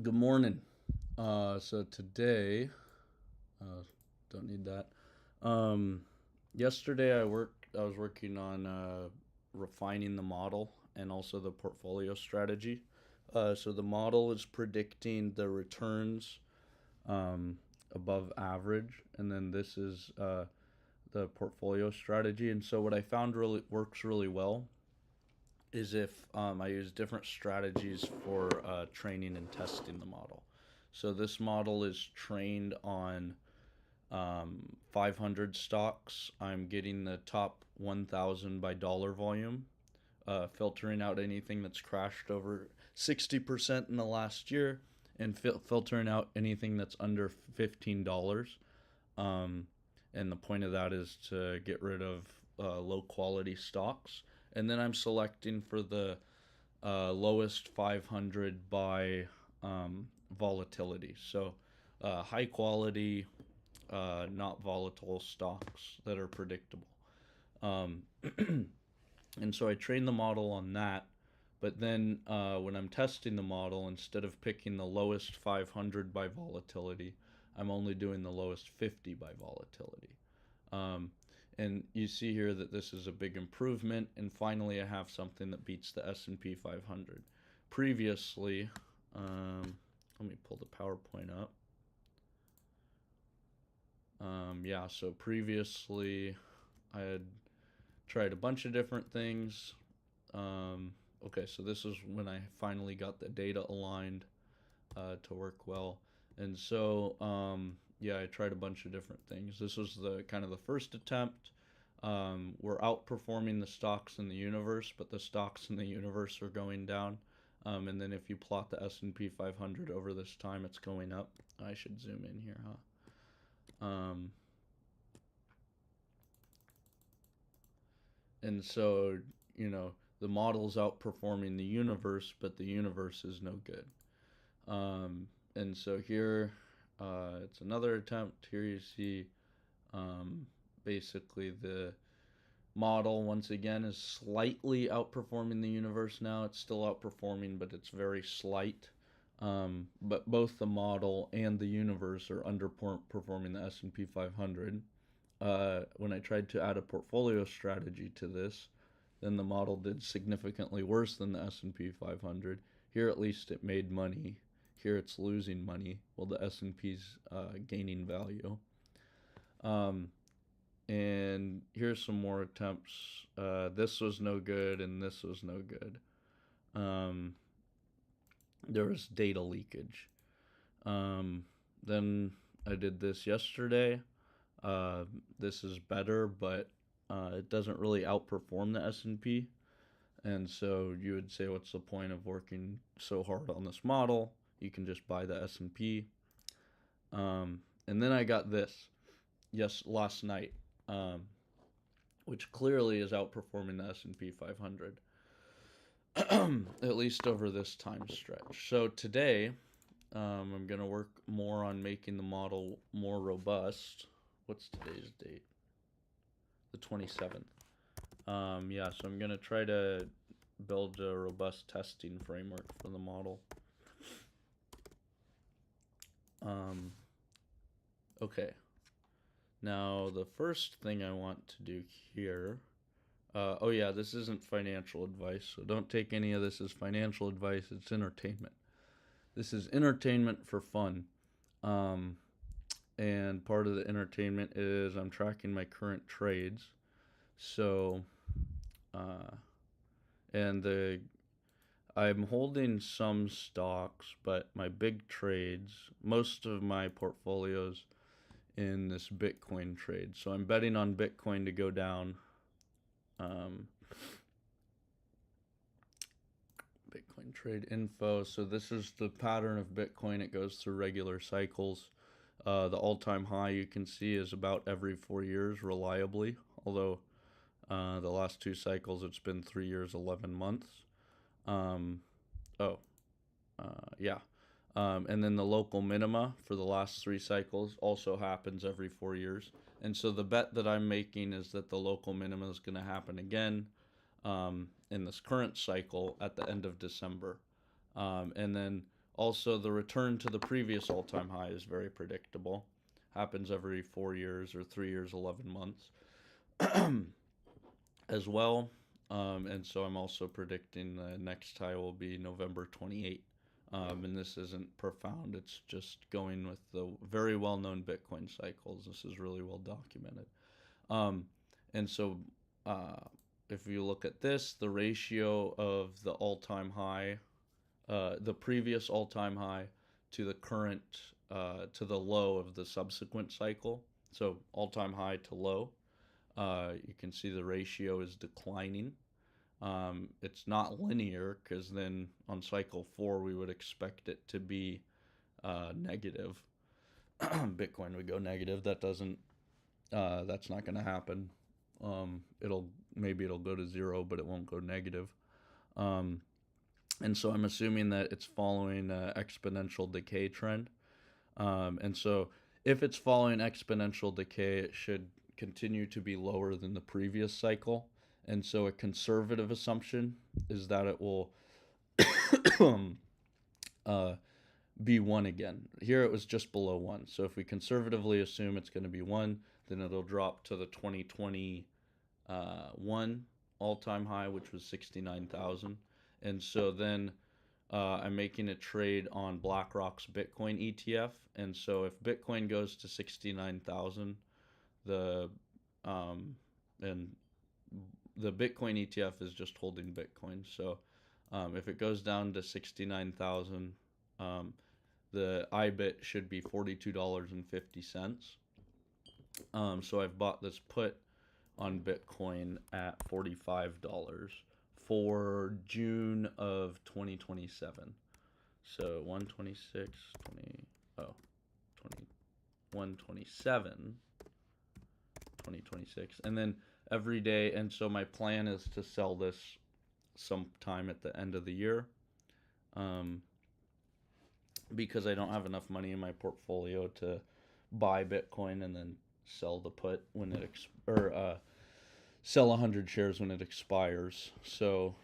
Good morning. So today, don't need that. Um, Yesterday I was working on refining the model and also the portfolio strategy. So the model is predicting the returns above average, and then this is the portfolio strategy. And so what I found really works really well is if I use different strategies for training and testing the model. So this model is trained on 500 stocks. I'm getting the top 1,000 by dollar volume, filtering out anything that's crashed over 60% in the last year, and filtering out anything that's under $15. Um, and the point of that is to get rid of low quality stocks. And then I'm selecting for the lowest 500 by volatility. So high quality, not volatile stocks that are predictable. Um, and so I train the model on that. But then when I'm testing the model, instead of picking the lowest 500 by volatility, I'm only doing the lowest 50 by volatility. Um, and you see here that this is a big improvement. And finally, I have something that beats the S&P 500. Previously, let me pull the PowerPoint up. Yeah, so previously I had tried a bunch of different things. Okay, so this is when I finally got the data aligned to work well. And so, yeah, I tried a bunch of different things. This was the kind of the first attempt. We're outperforming the stocks in the universe, but the stocks in the universe are going down. And then if you plot the S&P 500 over this time, it's going up. I should zoom in here, huh? And so, the model's outperforming the universe, but the universe is no good. And so here, it's another attempt. Here you see basically the model, once again, is slightly outperforming the universe now. It's still outperforming, but it's very slight. But both the model and the universe are underperforming the S&P 500. When I tried to add a portfolio strategy to this, then the model did significantly worse than the S&P 500. Here at least it made money. Here it's losing money while the S&P's gaining value. And here's some more attempts. This was no good and this was no good. There was data leakage. Then I did this yesterday. This is better, but it doesn't really outperform the S&P. And so you would say, what's the point of working so hard on this model? You can just buy the S&P. And then I got this, last night, which clearly is outperforming the S&P 500, at least over this time stretch. So today, I'm going to work more on making the model more robust. What's today's date? The 27th. Yeah, so I'm going to try to build a robust testing framework for the model. Okay. Now, the first thing I want to do here, oh yeah, this isn't financial advice, so don't take any of this as financial advice. It's entertainment. This is entertainment for fun. And part of the entertainment is I'm tracking my current trades. So, I'm holding some stocks, but my big trades, most of my portfolios in this Bitcoin trade. So I'm betting on Bitcoin to go down. Bitcoin trade info. So this is the pattern of Bitcoin. It goes through regular cycles. The all-time high you can see is about every 4 years reliably, although the last two cycles it's been 3 years, 11 months. Yeah. And then the local minima for the last three cycles also happens every 4 years. And so the bet that I'm making is that the local minima is going to happen again in this current cycle at the end of December. And then Also, the return to the previous all-time high is very predictable. Happens every 4 years or 3 years, 11 months as well. And so I'm also predicting the next high will be November 28th. And this isn't profound. It's just going with the very well-known Bitcoin cycles. This is really well documented. And so if you look at this, the ratio of the all-time high, the previous all-time high to the current, to the low of the subsequent cycle. So all-time high to low. You can see the ratio is declining. It's not linear because then on cycle 4 we would expect it to be negative. Bitcoin would go negative. That's not going to happen. Maybe it'll go to 0, but it won't go negative. And so I'm assuming that it's following an exponential decay trend. And so if it's following exponential decay, it should continue to be lower than the previous cycle. And so a conservative assumption is that it will be 1 again. Here it was just below 1. So if we conservatively assume it's going to be 1, then it'll drop to the 2021 all-time high, which was 69,000. And so then I'm making a trade on BlackRock's Bitcoin ETF. And so if Bitcoin goes to 69,000, and the Bitcoin ETF is just holding Bitcoin. So if it goes down to 69,000, the IBIT should be $42.50. So I've bought this put on Bitcoin at $45 for June of 2027. So 126, 127, 2026. And then every day, and so my plan is to sell this sometime at the end of the year. Because I don't have enough money in my portfolio to buy Bitcoin and then sell the put when it sell 100 shares when it expires. So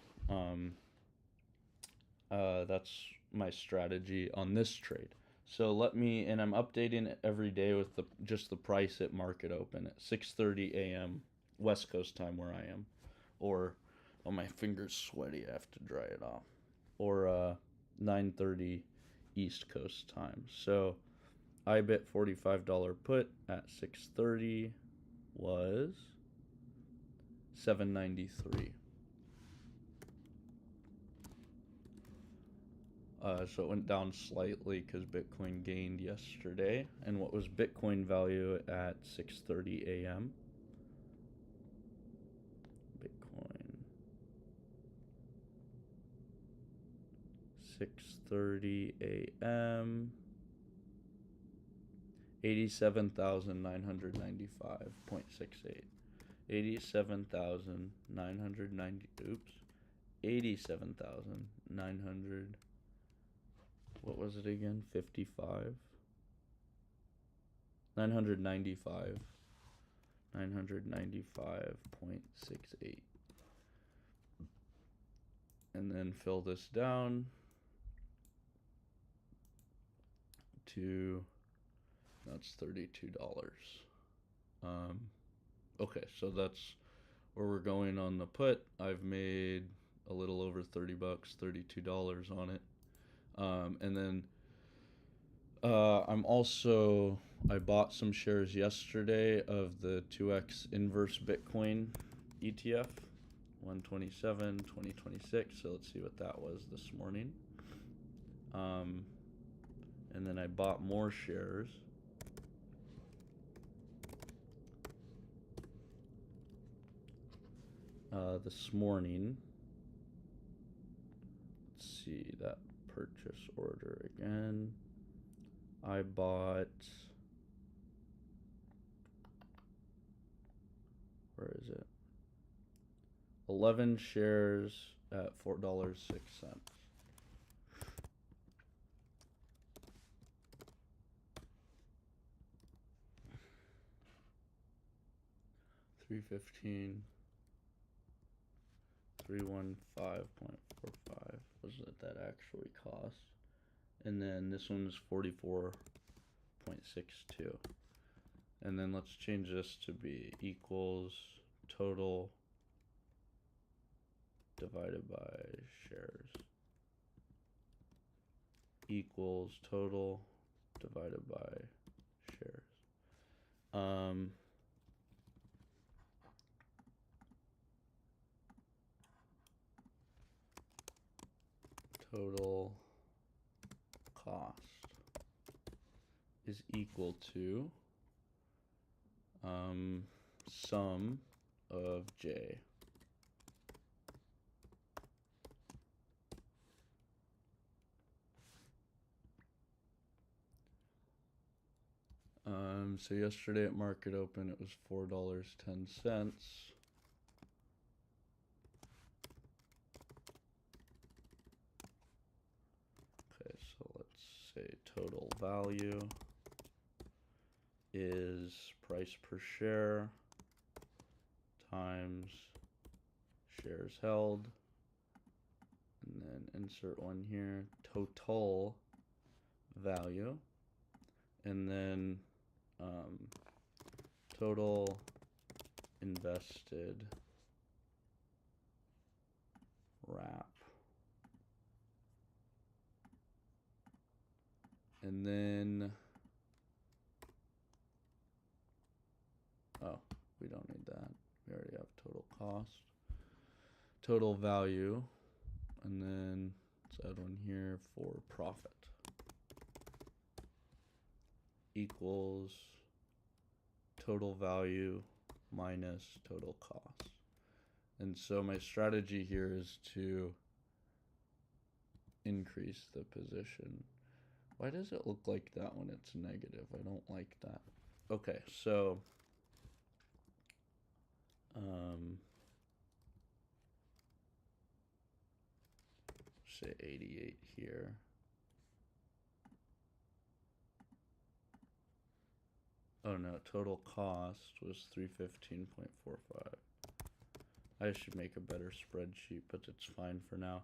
that's my strategy on this trade. So and I'm updating it every day with just the price at market open at 6:30 a.m. West Coast time where I am, or my finger's sweaty, I have to dry it off, or 9:30 East Coast time. So IBIT $45 put at 6:30 was $7.93. So it went down slightly because Bitcoin gained yesterday. And what was Bitcoin value at 6:30 a.m.? Bitcoin 6:30 a.m. 87,995.68. 87,900. What was it again? 55. 995. 995.68. And then fill this down to, that's $32. Okay, so that's where we're going on the put. I've made a little over $30, $32 on it. And then I bought some shares yesterday of the 2x inverse Bitcoin ETF, 127, 2026. So let's see what that was this morning. And then I bought more shares. This morning. Let's see that purchase order again. I bought, where is it? 11 shares at $4.06. $315. 315.45 was what that actually cost, And then this one's 44.62. And then let's change this to be equals total divided by shares equals total divided by shares. Total cost is equal to sum of j. So yesterday at market open it was $4.10. Okay, so let's say total value is price per share times shares held, and then insert one here, total value, and then total invested wrap, and then we don't need that, we already have total cost, total value, and then let's add one here for profit equals total value minus total cost. And so my strategy here is to increase the position. Why does it look like that when it's negative? I don't like that. Okay, so say 88 here. Oh no, total cost was 315.45. I should make a better spreadsheet, but it's fine for now.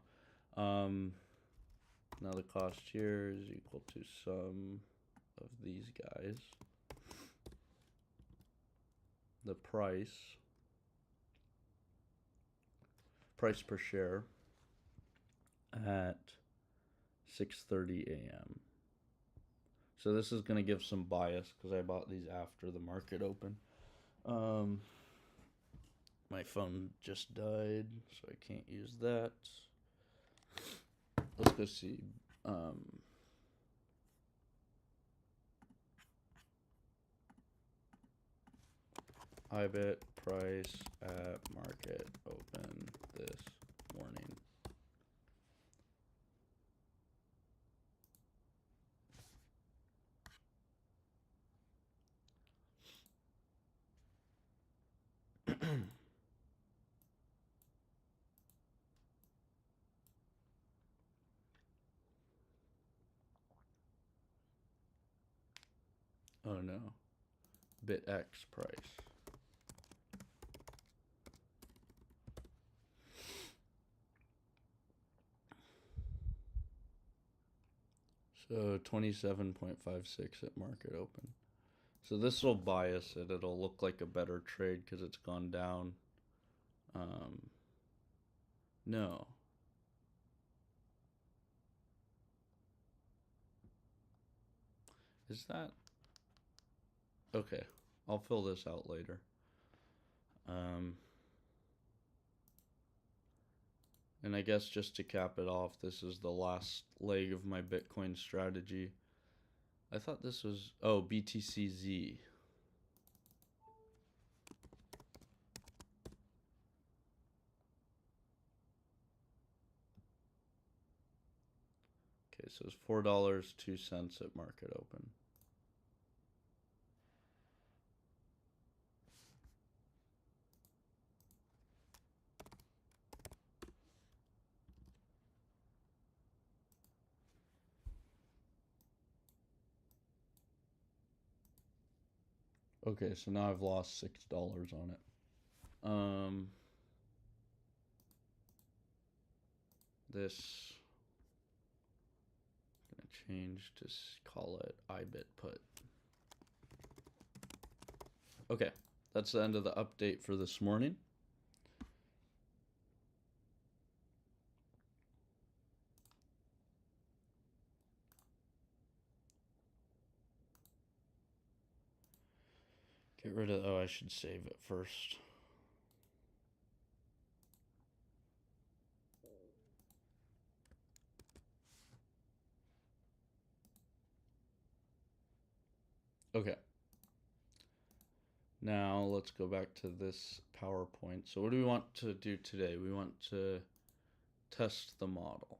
Now the cost here is equal to sum of these guys. The price per share at 6:30 a.m. So this is going to give some bias because I bought these after the market open. My phone just died, so I can't use that. Let's go see. IBIT price at market open this morning. Oh no, BitX price. So 27.56 at market open. So this will bias it. It'll look like a better trade because it's gone down. No. Is that? Okay, I'll fill this out later. And I guess just to cap it off, this is the last leg of my Bitcoin strategy. I thought this was, oh, BTCZ. Okay, so it's $4.02 at market open. Okay, so now I've lost $6 on it. This, I'm gonna change to call it ibitput. Okay, that's the end of the update for this morning. Get rid of, oh, I should save it first. Okay. Now let's go back to this PowerPoint. So what do we want to do today? We want to test the model.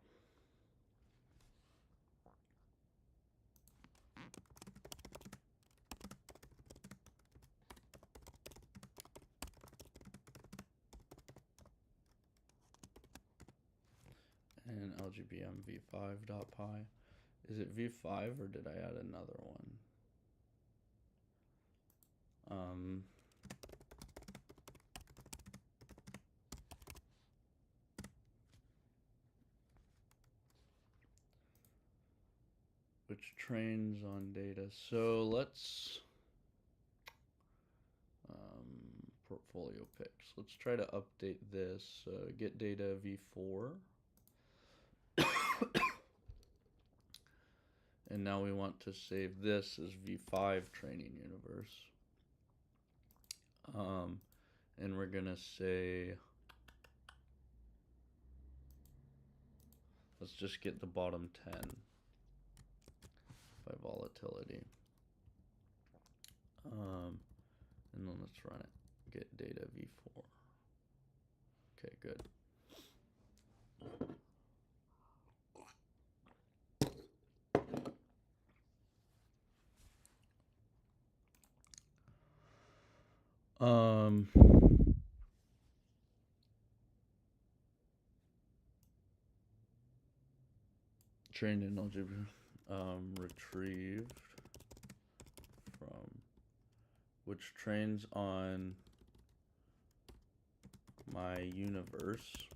And lgbm v5.py. Is it v5 or did I add another one? Which trains on data. So let's portfolio picks. Let's try to update this. Get data v4. And now we want to save this as v5 training universe. And we're gonna say, let's just get the bottom 10 by volatility. And then let's run it. Get data v4. Okay, good. Trained in algebra, retrieved from, which trains on my universe,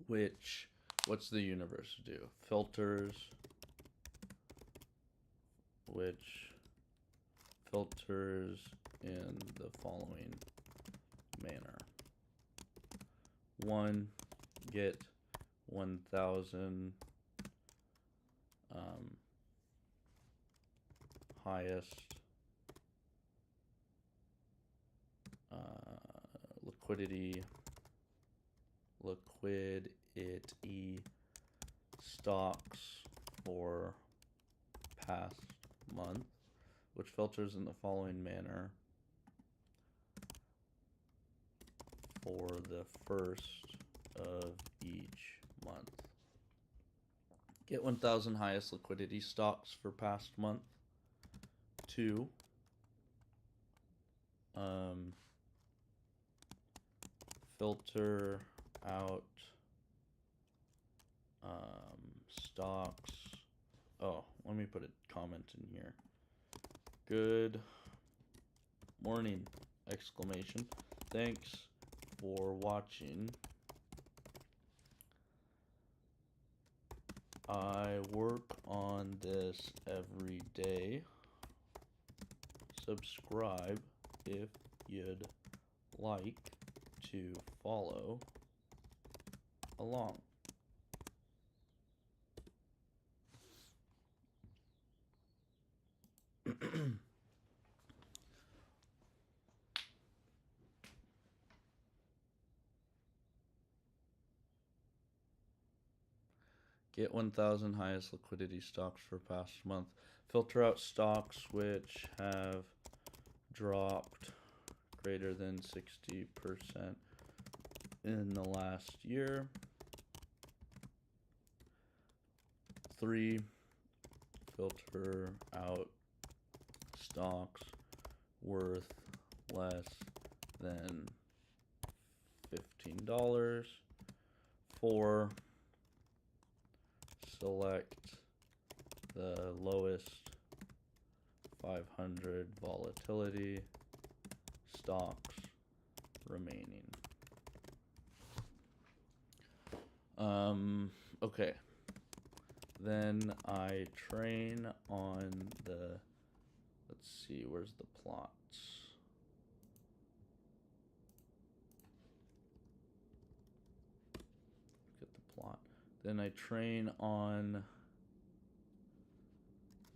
which, what's the universe do? Filters, which filters in the following manner. 1, get 1,000 highest liquidity stocks for past month, which filters in the following manner for the first of each month. Get 1,000 highest liquidity stocks for past month. 2, filter out stocks. Oh, let me put a comment in here. Good morning! Exclamation. Thanks for watching. I work on this every day. Subscribe if you'd like to follow along. Get 1,000 highest liquidity stocks for past month. Filter out stocks which have dropped greater than 60% in the last year. 3, filter out stocks worth less than $15. 4, select the lowest 500 volatility stocks remaining. Okay, Then I train on the, let's see, where's the plots? Get the plot. Then I train on,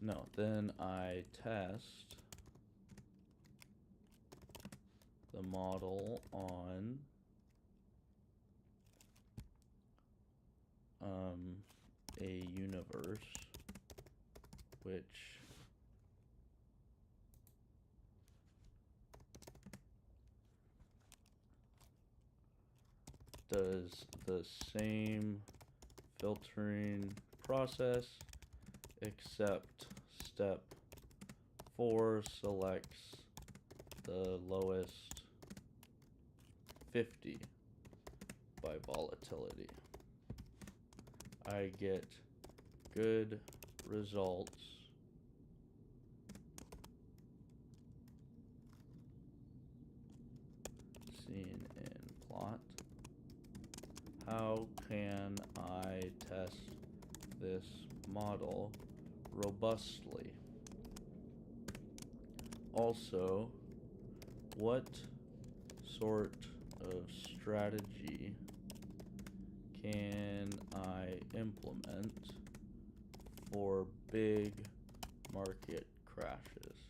no, then I test the model on a universe which does the same filtering process except step 4 selects the lowest 50 by volatility. I get good results seen in plot. How can I test this model robustly? Also, what sort of strategy can I implement for big market crashes?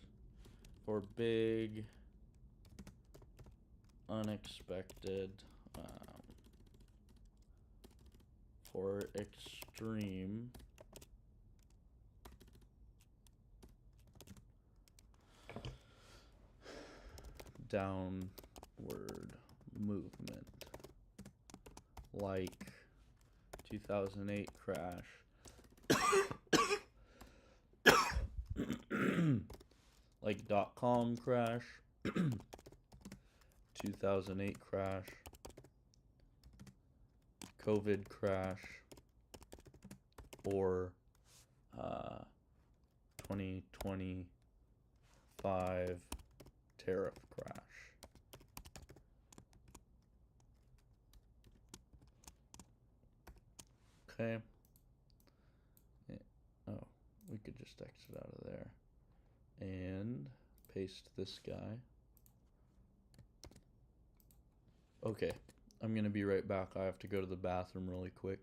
For big, unexpected, for extreme downward movement, like 2008 crash, like .com crash, 2008 crash, COVID crash, or 2025 tariff crash. Okay. Oh, we could just exit out of there and paste this guy. Okay, I'm gonna be right back. I have to go to the bathroom really quick.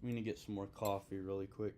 I'm gonna get some more coffee really quick.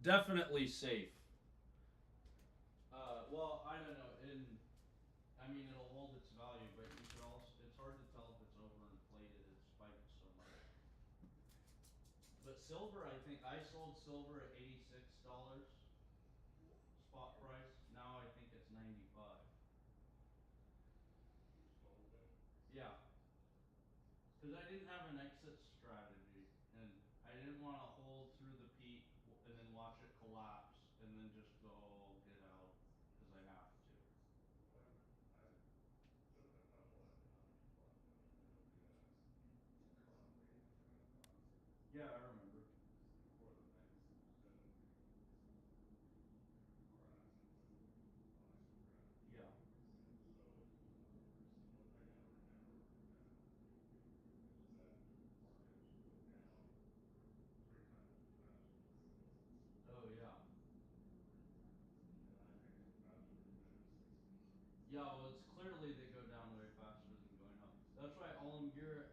definitely safe. Well, I don't know. I mean, it'll hold its value, but you could also. It's hard to tell if it's overinflated. It spiked so much. But silver, I think I sold silver at $86 spot price. Now I think it's 95. You sold it? Yeah, because I didn't have an exit strategy, and I didn't want to hold through the peak and then watch it collapse and then just go get out because I have to. Well, I took a couple at 90, but it'll be currently at 95 Yeah, I remember. before the next 70 crash when price crashed. Yeah. And so, what I got to remember is that markets go down 3 times as fast as they go up. Oh yeah. And I think faster than 60. Yeah, well, it's clearly they go down way faster than going up. That's why Olam Gear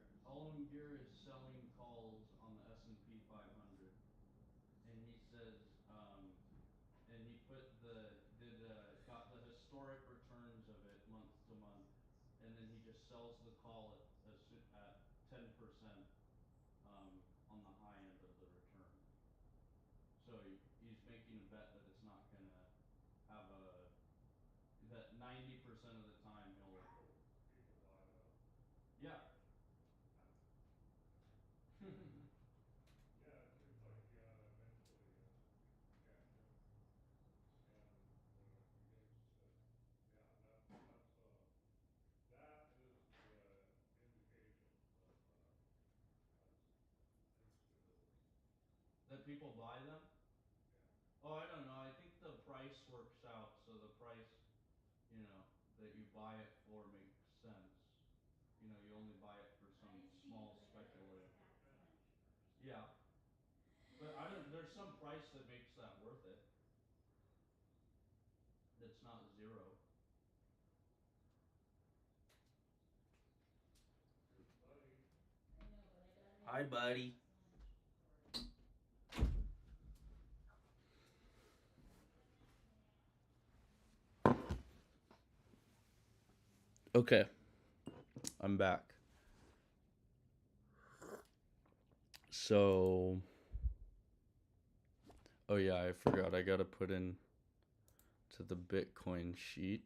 is selling calls on the S&P 500, and he says, and he put the did got the historic returns of it month to month, and then he just sells the call at 10% on the high end of the return. So he's making a bet that it's not gonna have a that 90% of the time he'll. People buy those. Yeah. Yeah, it seems like you got to eventually cash in. And when it begins to, yeah, that is the indication of instability. That people buy them? Yeah. Oh, I don't know. I think the price works out, so the price, you know, that you buy it for makes sense. You know, you only buy it for some small Yeah, it's a speculative. percentage. Yeah, but I don't. There's some price that makes that worth it. That's not zero. Here's Buddy. Hi, buddy. Okay, I'm back. So, oh yeah, I forgot. I gotta put in to the Bitcoin sheet.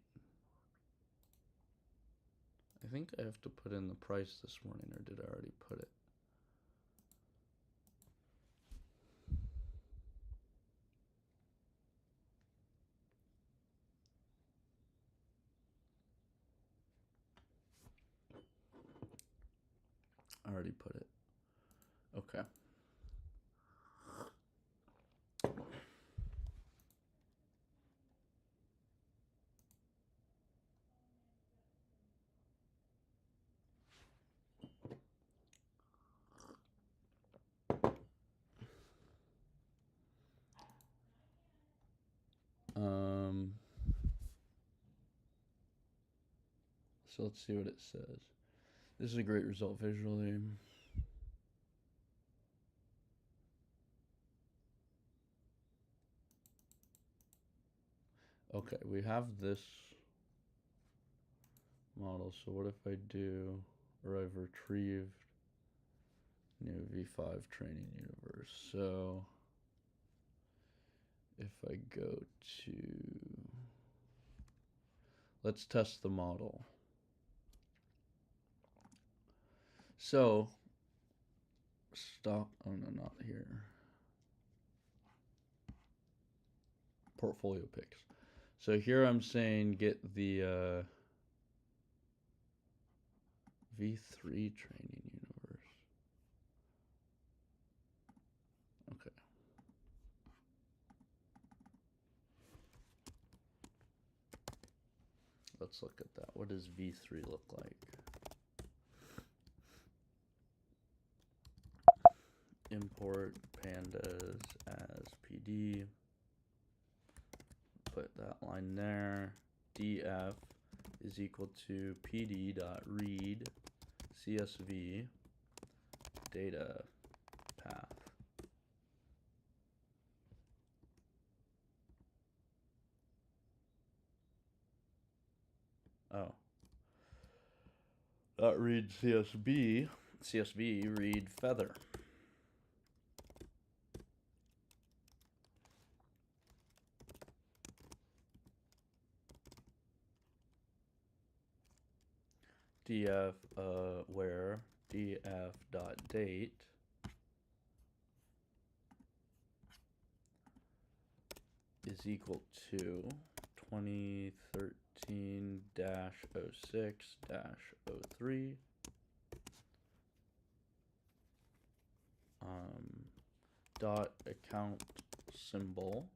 I think I have to put in the price this morning, or did I already put it? I already put it. Okay. So let's see what it says. This is a great result visually. Okay, we have this model. So what if I do, or I've retrieved new V5 training universe. So if I go to, let's test the model. So stop, oh no, not here. Portfolio picks. So here I'm saying get the V3 training universe. Okay. Let's look at that. What does V3 look like? Import pandas as PD. Put that line there. df is equal to pd.read csv data path. Oh. That read CSV. CSV read feather. df where df dot date is equal to 2013-06-03 dot account symbol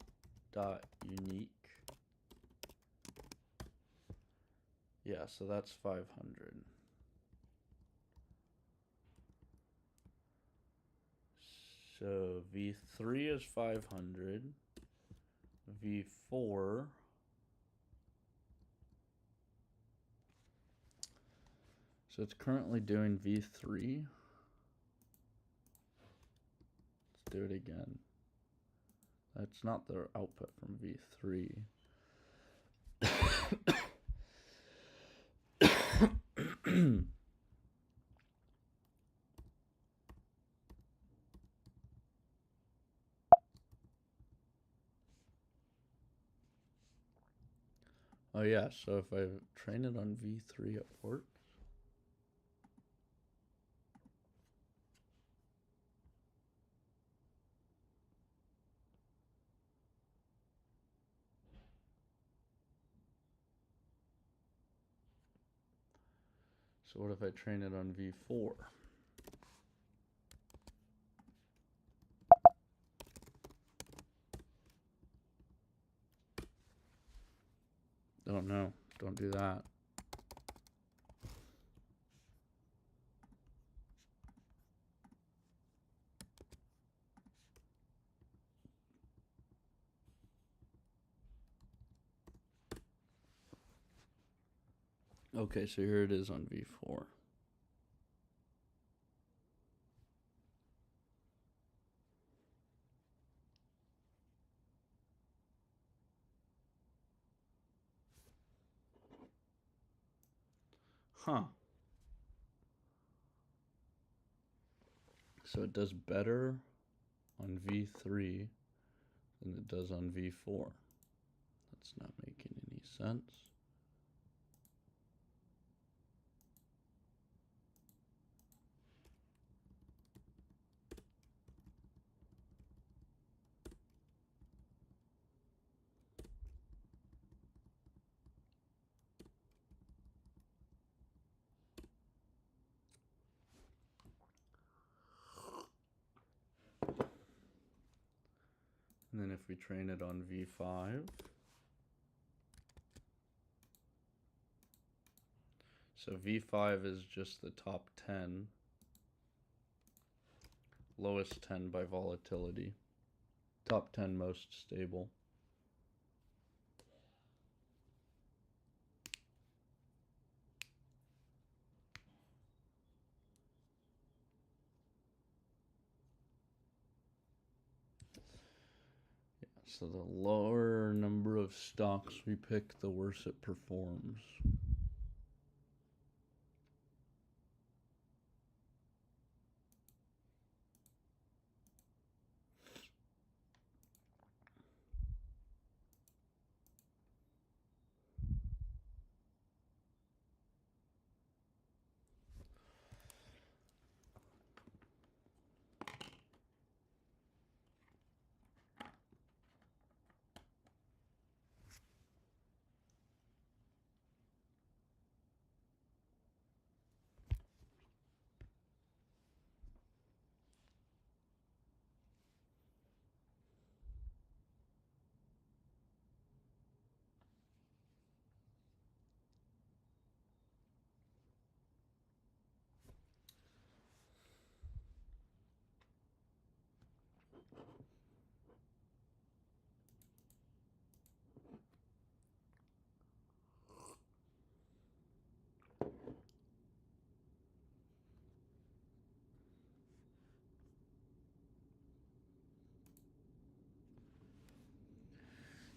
dot unique. Yeah, so that's 500. So V3 is 500. V4 so it's currently doing V3. Let's do it again. That's not the output from V3. Oh yeah, so if I train it on V3 it works. So what if I train it on V4? Oh no, don't do that. Okay, so here it is on V4. Huh. So it does better on V3 than it does on V4. That's not making any sense. And then if we train it on V5, so V5 is just the top 10, lowest 10 by volatility, top 10 most stable. So the lower number of stocks we pick, the worse it performs.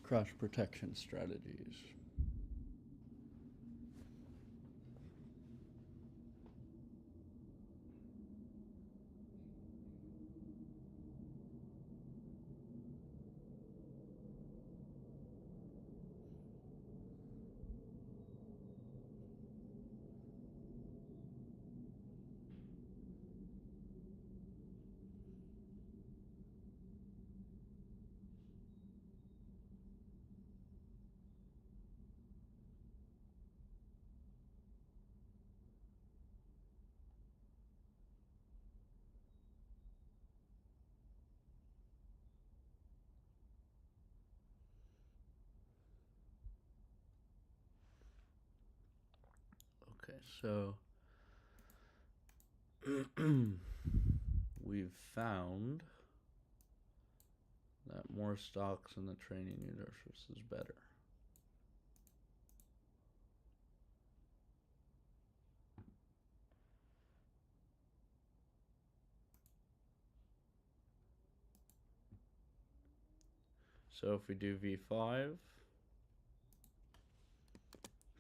Crash protection strategies. so we've found that more stocks in the training universe is better. So if we do V5,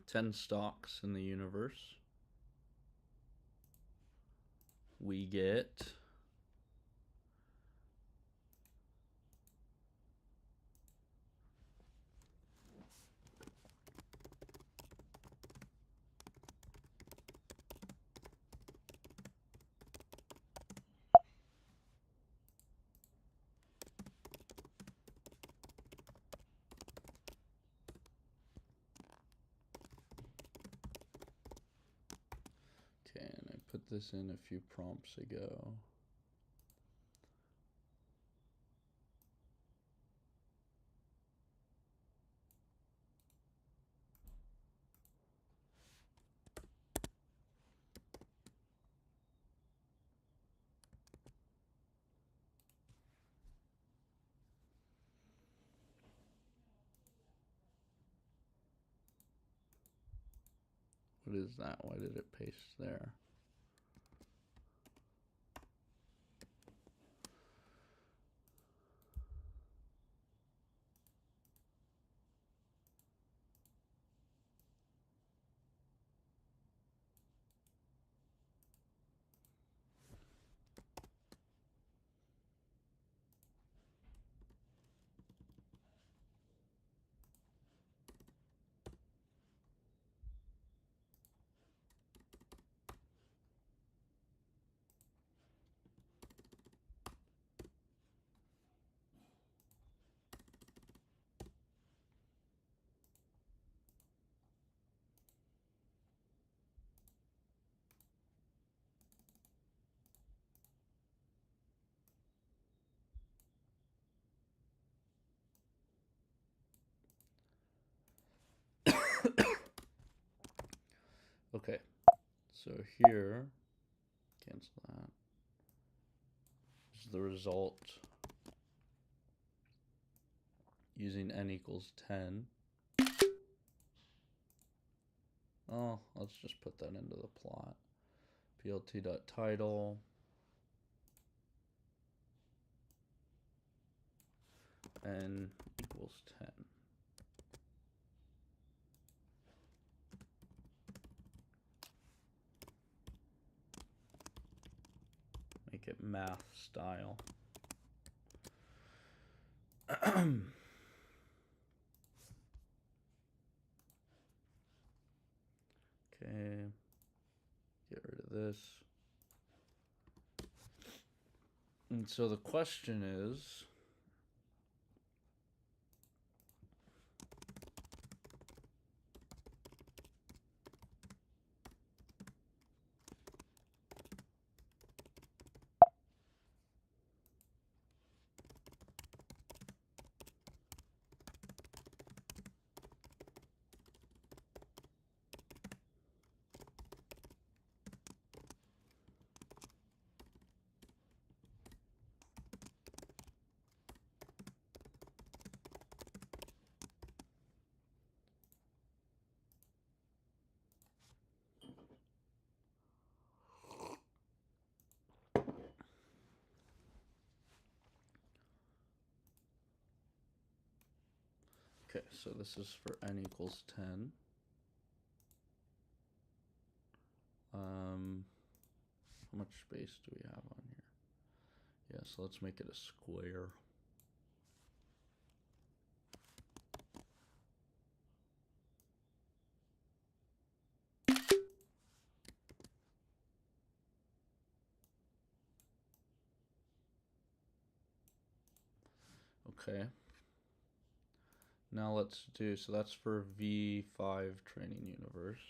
10 stocks in the universe, we get okay, and I put this in a few prompts ago. What is that? Why did it paste there? Okay, so here, cancel that. This is the result using n equals 10. Oh, let's just put that into the plot. plt.title n equals 10. Make it math style. Okay, get rid of this. And so the question is, okay, so this is for n equals 10. How much space do we have on here? Yeah, so let's make it a square. Okay. Now let's do, so that's for V5 training universe,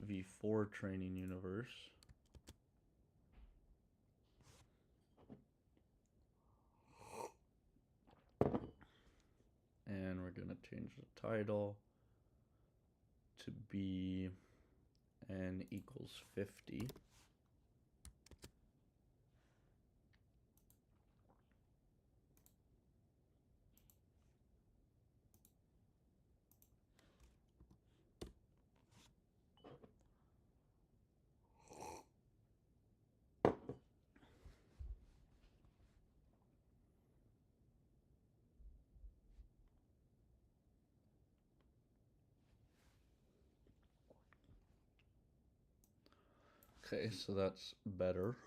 V4 training universe. And we're going to change the title to be n equals 50. Okay, so that's better.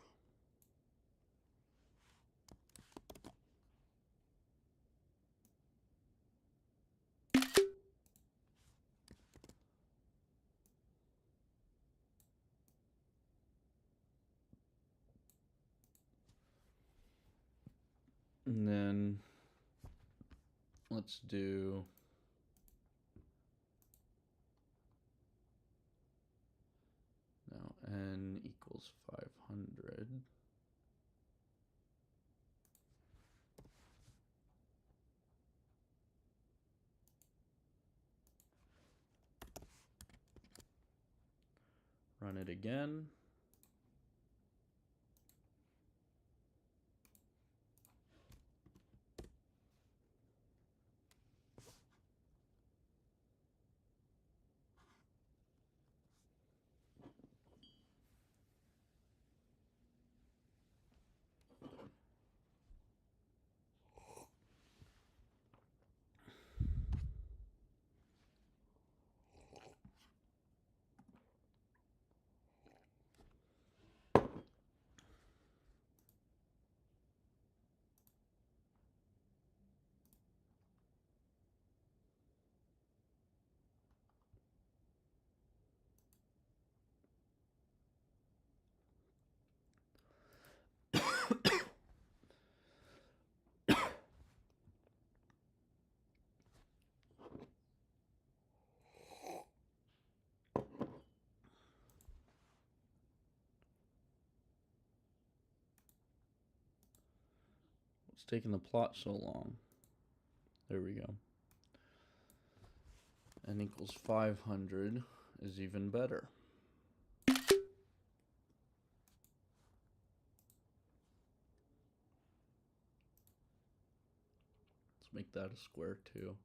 And then let's do now n equals 500. Run it again. What's taking the plot so long? There we go. N equals 500 is even better. Let's make that a square too.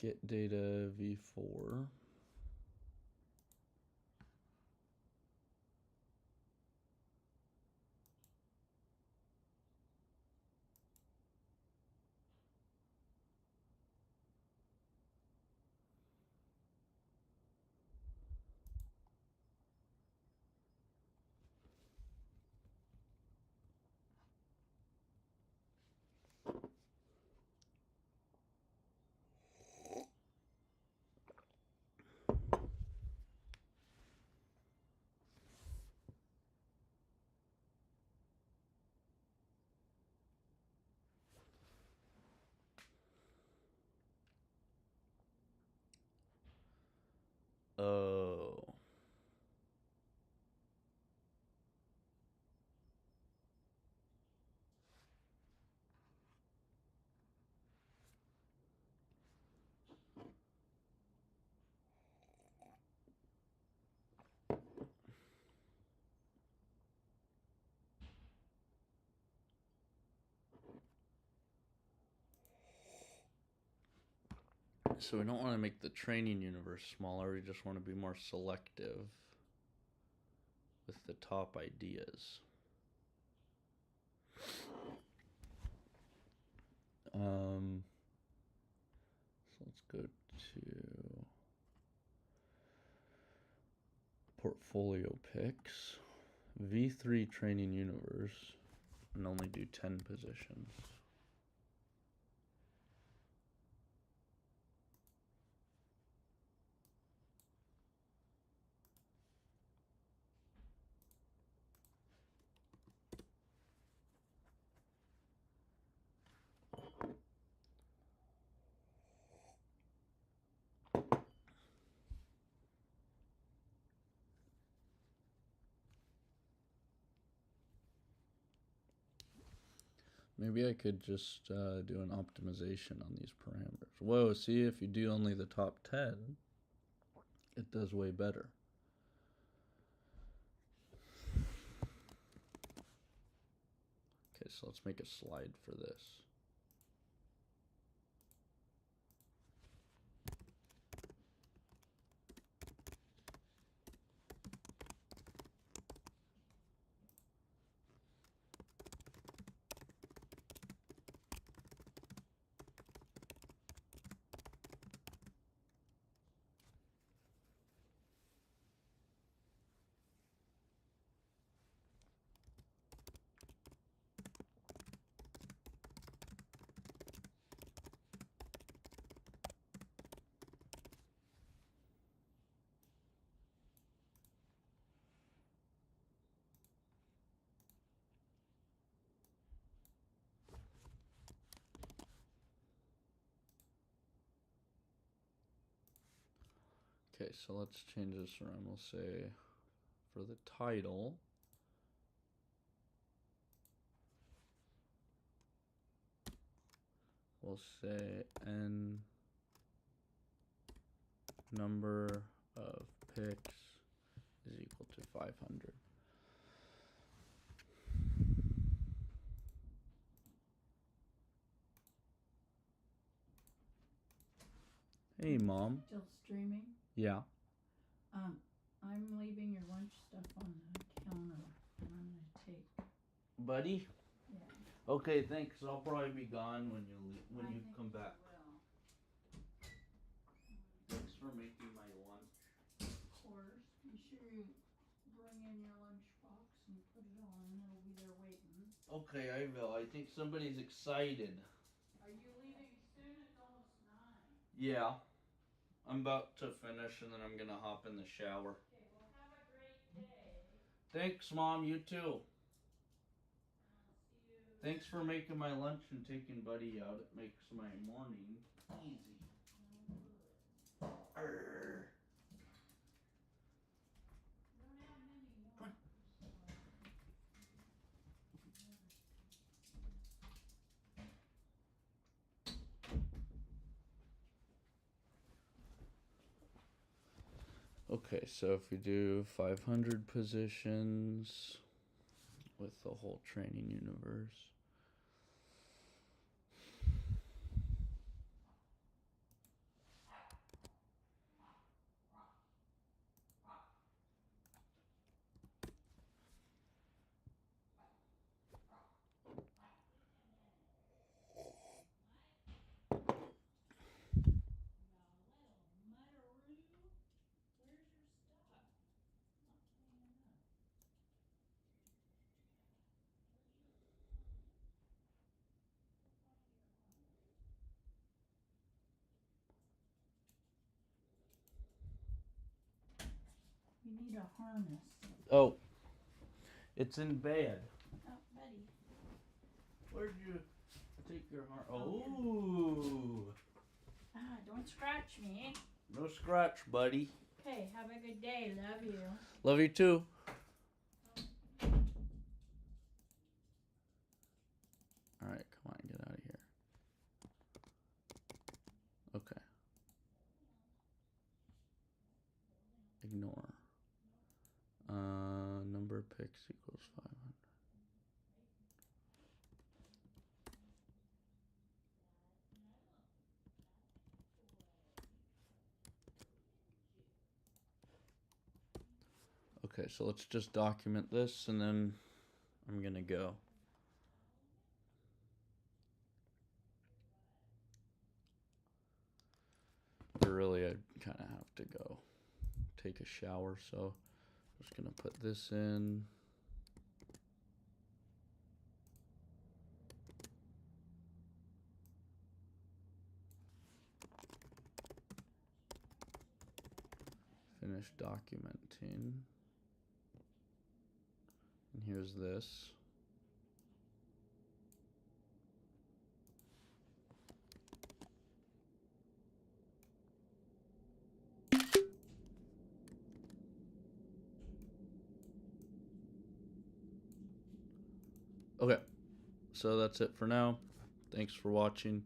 Get data v4. Oh. So we don't want to make the training universe smaller, we just want to be more selective with the top ideas. go to portfolio picks, V3 training universe, and only do 10 positions. Maybe I could just do an optimization on these parameters. Whoa, see, if you do only the top 10, it does way better. Okay, so let's make a slide for this. Okay, so let's change this around. We'll say for the title, we'll say n number of picks is equal to 500. Hey, Mom. Still streaming? Yeah. I'm leaving your lunch stuff on the counter, and I'm gonna take. Buddy? Yeah. Okay, thanks. I'll probably be gone when you come back. Thanks for making my lunch. Of course. Be sure you bring in your lunch box and put it on. It'll be there waiting. Okay, I will. I think somebody's excited. Are you leaving soon? It's almost 9. Yeah. I'm about to finish and then I'm gonna hop in the shower. Okay, well have a great day. Thanks, Mom. You too. I'll see you. Thanks for making my lunch and taking Buddy out. It makes my morning easy. No good. Arr. We don't have many more. So. Okay, so if we do 500 positions with the whole training universe. You need a harness. Oh, it's in bed. Oh, buddy. Where'd you take your harness? Oh. Don't scratch me. No scratch, buddy. Okay, have a good day. Love you. Love you too. Alright, come on, get out of here. Okay. Ignore. Number of picks equals 500. Okay, so let's just document this and then I'm gonna go. But really, I kind of have to go take a shower, so I'm just gonna put this in. Finish documenting. And here's this. Okay, so that's it for now. Thanks for watching.